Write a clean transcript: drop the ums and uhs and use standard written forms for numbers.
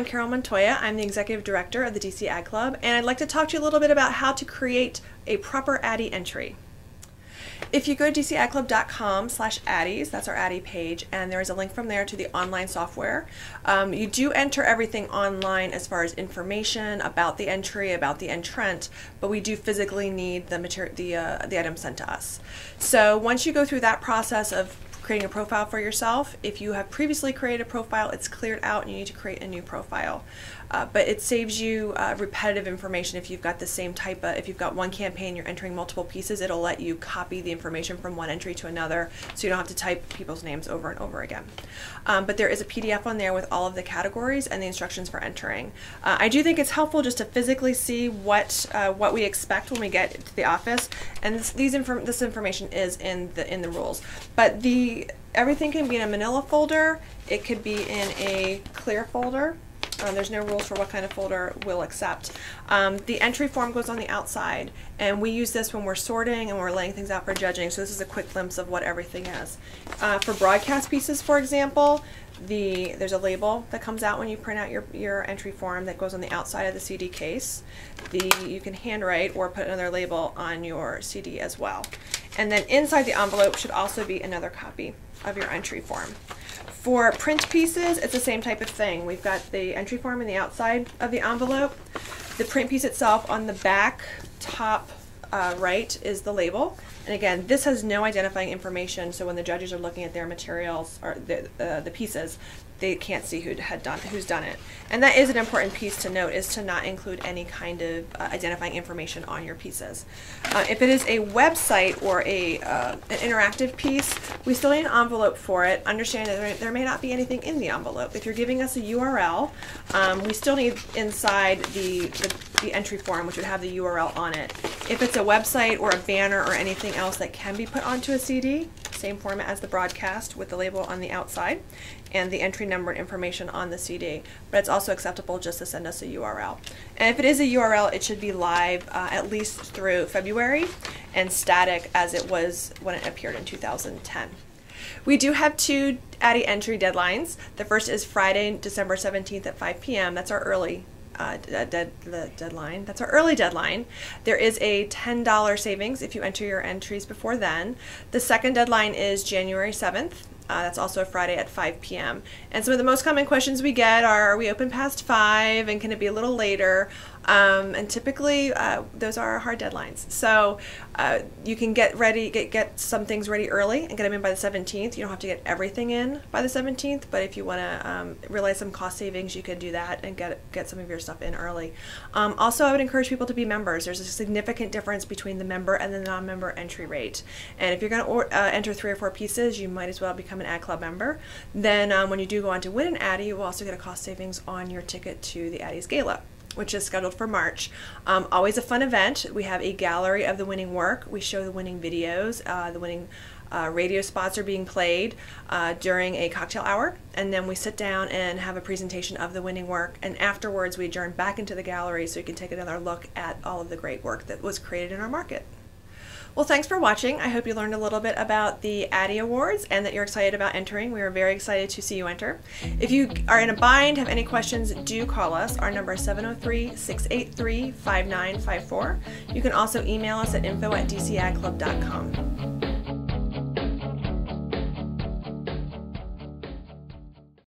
I'm Carol Montoya. I'm the Executive Director of the DC Ag Club, and I'd like to talk to you a little bit about how to create a proper ADDY entry. If you go to dcagclub.com/addies, that's our ADDY page, and there is a link from there to the online software. You do enter everything online as far as information about the entry, about the entrant, but we do physically need the item sent to us. So once you go through that process of creating a profile for yourself, if you have previously created a profile, it's cleared out and you need to create a new profile. But it saves you repetitive information. If you've got the same type of, if you've got one campaign, you're entering multiple pieces, it'll let you copy the information from one entry to another, so you don't have to type people's names over and over again. But there is a PDF on there with all of the categories and the instructions for entering. I do think it's helpful just to physically see what we expect when we get to the office, and this information is in the rules. But everything can be in a manila folder. It could be in a clear folder. There's no rules for what kind of folder we'll accept. The entry form goes on the outside, and we use this when we're sorting and we're laying things out for judging, so this is a quick glimpse of what everything is. For broadcast pieces, for example, there's a label that comes out when you print out your entry form that goes on the outside of the CD case. You can handwrite or put another label on your CD as well. And then inside the envelope should also be another copy of your entry form. For print pieces, it's the same type of thing. We've got the entry form in the outside of the envelope. The print piece itself on the back top right is the label. And again, this has no identifying information, so when the judges are looking at their materials or the pieces, they can't see who's done it. And that is an important piece to note, is to not include any kind of identifying information on your pieces. If it is a website or an interactive piece, we still need an envelope for it. Understand that there may not be anything in the envelope. If you're giving us a URL, we still need inside the entry form, which would have the URL on it. If it's a website or a banner or anything else that can be put onto a CD, same format as the broadcast with the label on the outside and the entry number and information on the CD, but it's also acceptable just to send us a URL. And if it is a URL, it should be live at least through February and static as it was when it appeared in 2010. We do have two ADDY entry deadlines. The first is Friday, December 17th at 5 p.m. That's our early deadline. That's our early deadline. There is a $10 savings if you enter your entries before then. The second deadline is January 7th. That's also a Friday at 5 p.m. And some of the most common questions we get are we open past 5 and can it be a little later? And typically those are hard deadlines. So you can get some things ready early and get them in by the 17th. You don't have to get everything in by the 17th, but if you want to realize some cost savings, you could do that and get some of your stuff in early. Also, I would encourage people to be members. There's a significant difference between the member and the non-member entry rate. And if you're going to enter 3 or 4 pieces, you might as well become an Ag Club member. Then when you do go on to win an ADDY, you will also get a cost savings on your ticket to the ADDY's Gala, which is scheduled for March. Always a fun event. We have a gallery of the winning work. We show the winning videos. The winning radio spots are being played during a cocktail hour, and then we sit down and have a presentation of the winning work, and afterwards we adjourn back into the gallery so you can take another look at all of the great work that was created in our market. Well, thanks for watching. I hope you learned a little bit about the ADDY Awards and that you're excited about entering. We are very excited to see you enter. If you are in a bind, have any questions, do call us. Our number is 703-683-5954. You can also email us at info@dcagclub.com.